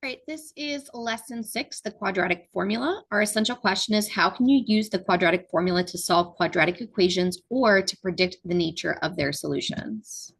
All right, this is lesson 6, the quadratic formula. Our essential question is how can you use the quadratic formula to solve quadratic equations or to predict the nature of their solutions?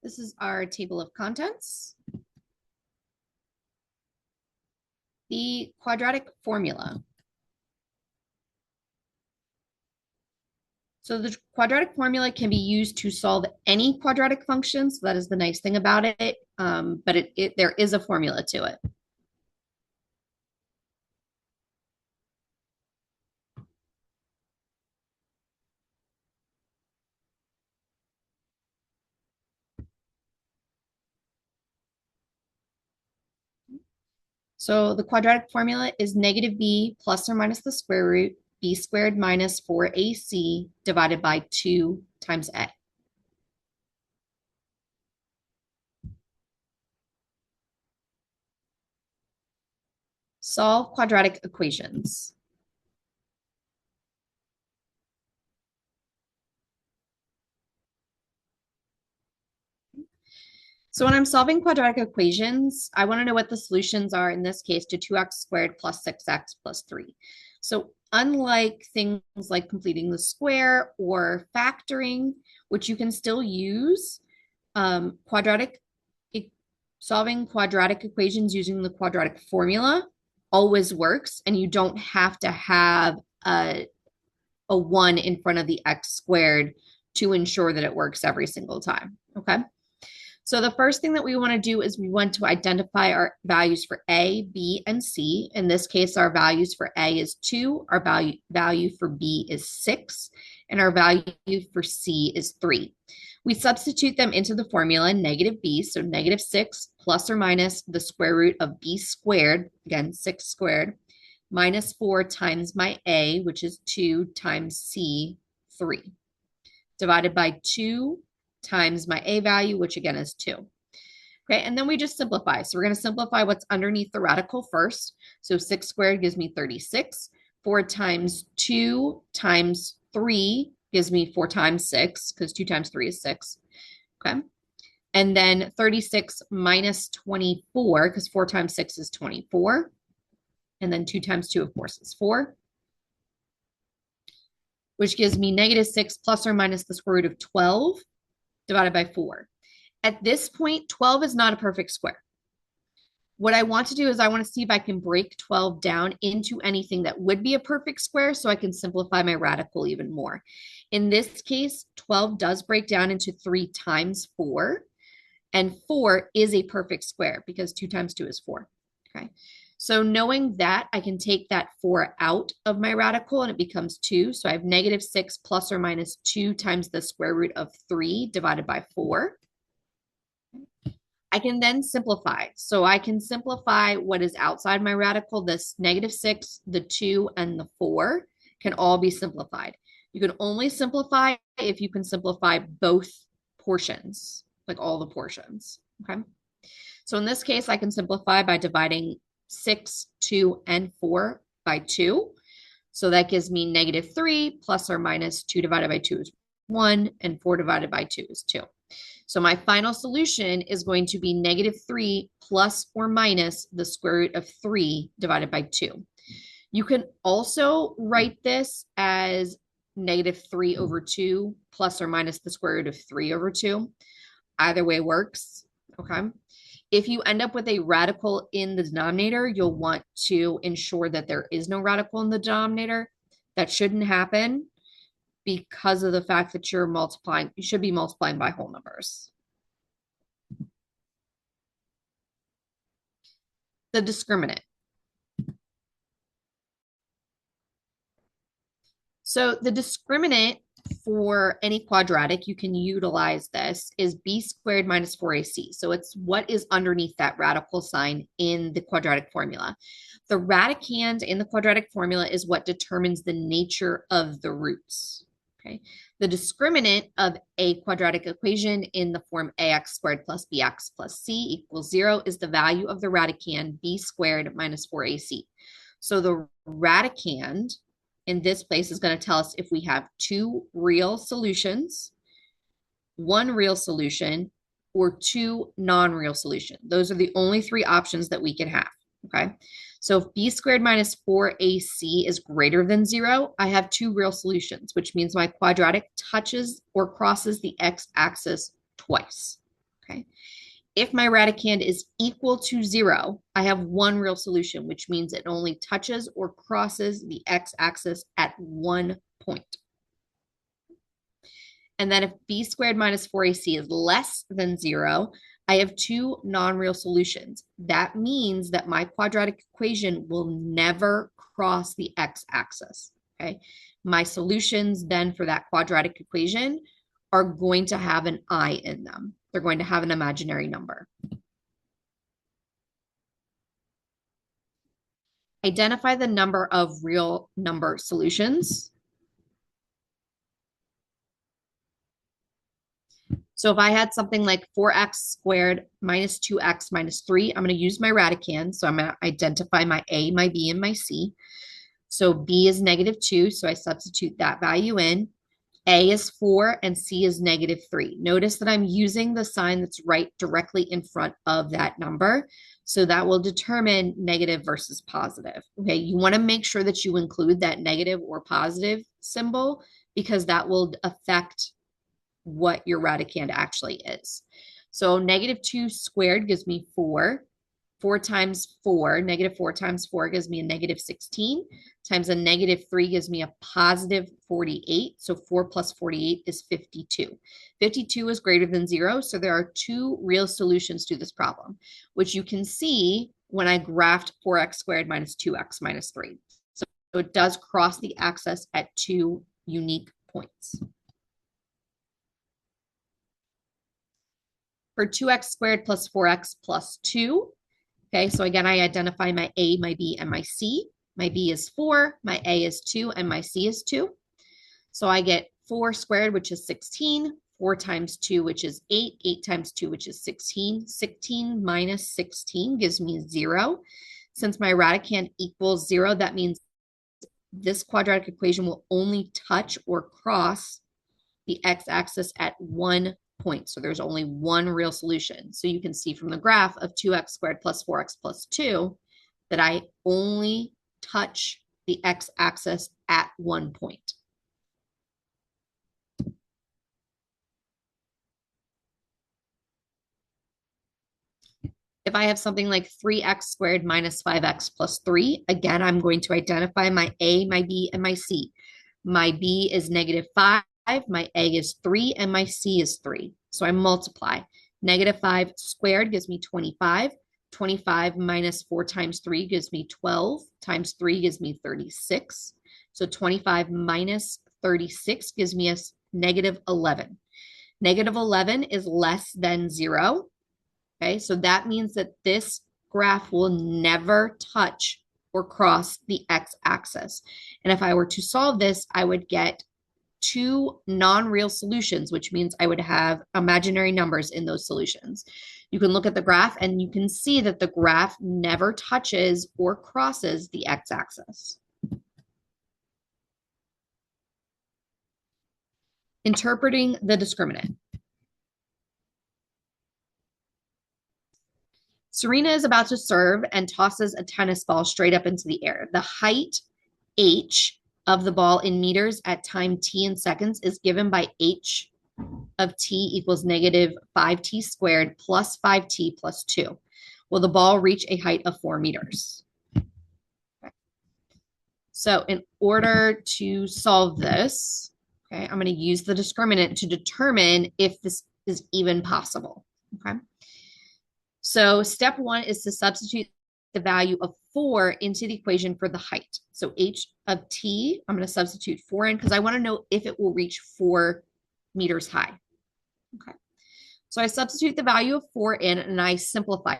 This is our table of contents. The quadratic formula. So the quadratic formula can be used to solve any quadratic function. So that is the nice thing about it. But there is a formula to it. So the quadratic formula is negative b plus or minus the square root b squared minus 4ac divided by 2 times a. Solve quadratic equations. So when I'm solving quadratic equations, I want to know what the solutions are in this case to 2x squared plus 6x plus 3. So unlike things like completing the square or factoring, which you can still use, quadratic solving quadratic equations using the quadratic formula always works, and you don't have to have a 1 in front of the x squared to ensure that it works every single time. Okay. So the first thing that we want to do is we want to identify our values for A, B, and C. In this case, our values for A is 2, our value for B is 6, and our value for C is 3. We substitute them into the formula negative b, so negative 6 plus or minus the square root of b squared, again, 6 squared, minus 4 times my a, which is 2 times c, 3, divided by 2 times my a value, which again is 2. Okay, and then we just simplify. So we're going to simplify what's underneath the radical first. So 6 squared gives me 36. 4 times 2 times 3 gives me 4 times 6, because 2 times 3 is 6. Okay. And then 36 minus 24, because 4 times 6 is 24. And then 2 times 2, of course, is 4, which gives me negative 6 plus or minus the square root of 12 divided by 4. At this point, 12 is not a perfect square. What I want to do is I want to see if I can break 12 down into anything that would be a perfect square so I can simplify my radical even more. In this case, 12 does break down into 3 times 4, and 4 is a perfect square because 2 times 2 is 4. Okay. So knowing that, I can take that 4 out of my radical and it becomes 2. So I have negative 6 plus or minus 2 times the square root of 3 divided by 4. I can then simplify. So I can simplify what is outside my radical. This negative 6, the 2, and the 4 can all be simplified. You can only simplify if you can simplify both portions, like all the portions. Okay. So in this case, I can simplify by dividing 6, 2, and 4 by 2. So that gives me negative 3 plus or minus 2 divided by 2 is 1, and 4 divided by 2 is 2. So my final solution is going to be negative 3 plus or minus the square root of 3 divided by 2. You can also write this as negative 3 over 2 plus or minus the square root of 3 over 2. Either way works. Okay. If you end up with a radical in the denominator, you'll want to ensure that there is no radical in the denominator. That shouldn't happen because of the fact that you're multiplying, you should be multiplying by whole numbers. The discriminant. So the discriminant for any quadratic, you can utilize this, is b squared minus 4ac. So it's what is underneath that radical sign in the quadratic formula. The radicand in the quadratic formula is what determines the nature of the roots. Okay. The discriminant of a quadratic equation in the form ax squared plus bx plus c equals 0 is the value of the radicand b squared minus 4ac. So the radicand in this place is going to tell us if we have 2 real solutions, 1 real solution, or two non-real solutions. Those are the only three options that we can have, okay? So if b squared minus 4ac is greater than 0, I have two real solutions, which means my quadratic touches or crosses the x-axis twice, okay? If my radicand is equal to 0, I have one real solution, which means it only touches or crosses the x-axis at one point. And then if b squared minus 4ac is less than 0, I have two non-real solutions. That means that my quadratic equation will never cross the x-axis, okay? My solutions then for that quadratic equation are going to have an I in them. They're going to have an imaginary number. Identify the number of real number solutions. So if I had something like 4x squared minus 2x minus 3, I'm going to use my radicand. So I'm going to identify my A, my B, and my C. So B is -2, so I substitute that value in. A is 4 and C is -3. Notice that I'm using the sign that's right directly in front of that number. So that will determine negative versus positive. Okay, you want to make sure that you include that negative or positive symbol because that will affect what your radicand actually is. So -2 squared gives me 4. 4 times 4, -4 times 4 gives me a -16, times a -3 gives me a +48. So 4 plus 48 is 52. 52 is greater than 0, so there are two real solutions to this problem, which you can see when I graphed 4x squared minus 2x minus 3. So it does cross the axis at two unique points. For 2x squared plus 4x plus 2, okay, so again, I identify my A, my B, and my C. My B is 4, my A is 2, and my C is 2. So I get 4 squared, which is 16, 4 times 2, which is 8, 8 times 2, which is 16. 16 minus 16 gives me 0. Since my radicand equals 0, that means this quadratic equation will only touch or cross the x-axis at one point. So there's only one real solution. So you can see from the graph of 2x squared plus 4x plus 2 that I only touch the x-axis at one point. If I have something like 3x squared minus 5x plus 3, again, I'm going to identify my A, my B, and my C. My B is -5, my A is 3, and my C is 3. So I multiply. -5 squared gives me 25. 25 minus 4 times 3 gives me 12. Times 3 gives me 36. So 25 minus 36 gives me a -11. -11 is less than 0. Okay, so that means that this graph will never touch or cross the x-axis. And if I were to solve this, I would get two non-real solutions, which means I would have imaginary numbers in those solutions. You can look at the graph and you can see that the graph never touches or crosses the x-axis. Interpreting the discriminant. Serena is about to serve and tosses a tennis ball straight up into the air. The height, h, of the ball in meters at time t in seconds is given by h of t equals -5t squared plus 5t plus 2. Will the ball reach a height of 4 meters? Okay. So in order to solve this, okay, I'm going to use the discriminant to determine if this is even possible. Okay. So step 1 is to substitute the value of 4 into the equation for the height. So h of t, I'm going to substitute 4 in because I want to know if it will reach 4 meters high. Okay. So I substitute the value of 4 in and I simplify.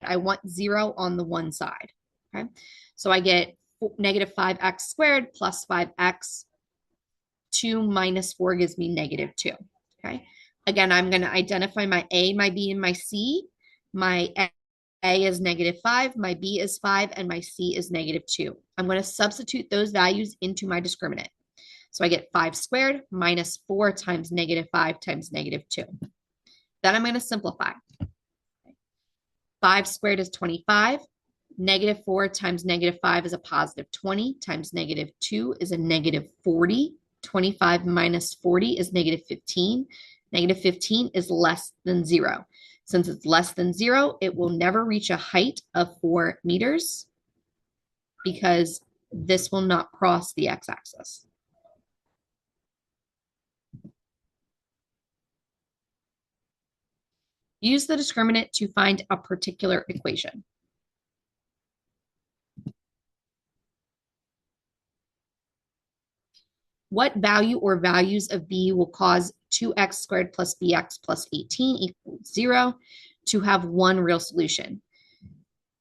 I want 0 on the one side. Okay. So I get -5x squared plus 5x. 2 minus 4 gives me -2. Okay. Again, I'm going to identify my A, my B, and my C. My A is -5, my B is 5, and my C is -2. I'm going to substitute those values into my discriminant. So I get 5 squared minus 4 times -5 times -2. Then I'm going to simplify. 5 squared is 25. Negative 4 times negative 5 is a positive 20 times negative 2 is a negative 40. 25 minus 40 is negative 15. Negative 15 is less than 0. Since it's less than 0, it will never reach a height of 4 meters because this will not cross the x-axis. Use the discriminant to find a particular equation. What value or values of b will cause 2x squared plus bx plus 18 equals 0 to have one real solution?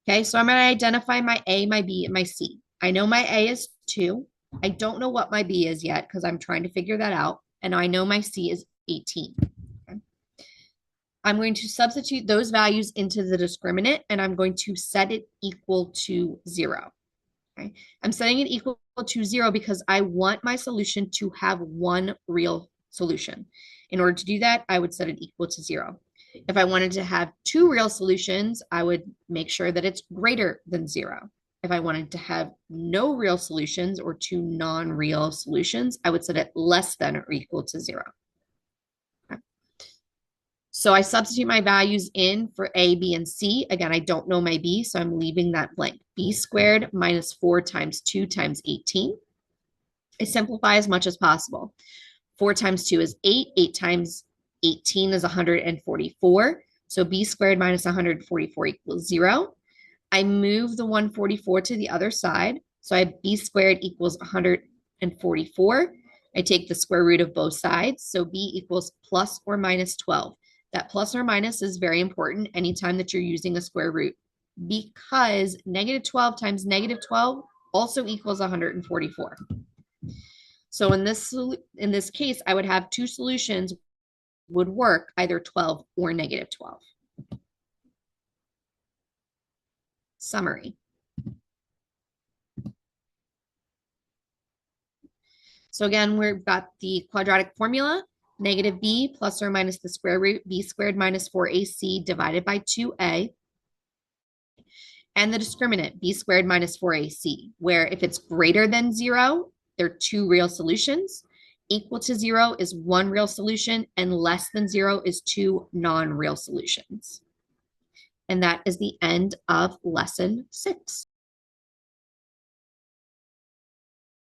Okay, so I'm going to identify my a, my b, and my c. I know my a is 2. I don't know what my b is yet because I'm trying to figure that out. And I know my c is 18. Okay. I'm going to substitute those values into the discriminant, and I'm going to set it equal to 0. Okay. I'm setting it equal to 0 because I want my solution to have one real solution. In order to do that, I would set it equal to 0. If I wanted to have two real solutions, I would make sure that it's greater than 0. If I wanted to have no real solutions or two non-real solutions, I would set it less than or equal to 0. Okay. So I substitute my values in for a, b, and c. Again, I don't know my b, so I'm leaving that blank. B squared minus 4 times 2 times 18. I simplify as much as possible. 4 times 2 is 8. 8 times 18 is 144. So b squared minus 144 equals 0. I move the 144 to the other side. So I have b squared equals 144. I take the square root of both sides. So b equals plus or minus 12. That plus or minus is very important anytime that you're using a square root, because negative 12 times negative 12 also equals 144. So in this case, I would have two solutions would work, either 12 or negative 12. Summary. So again, we've got the quadratic formula. Negative b plus or minus the square root b squared minus 4ac divided by 2a. And the discriminant b squared minus 4ac, where if it's greater than 0, there are two real solutions. Equal to 0 is one real solution, and less than 0 is two non-real solutions. And that is the end of lesson 6.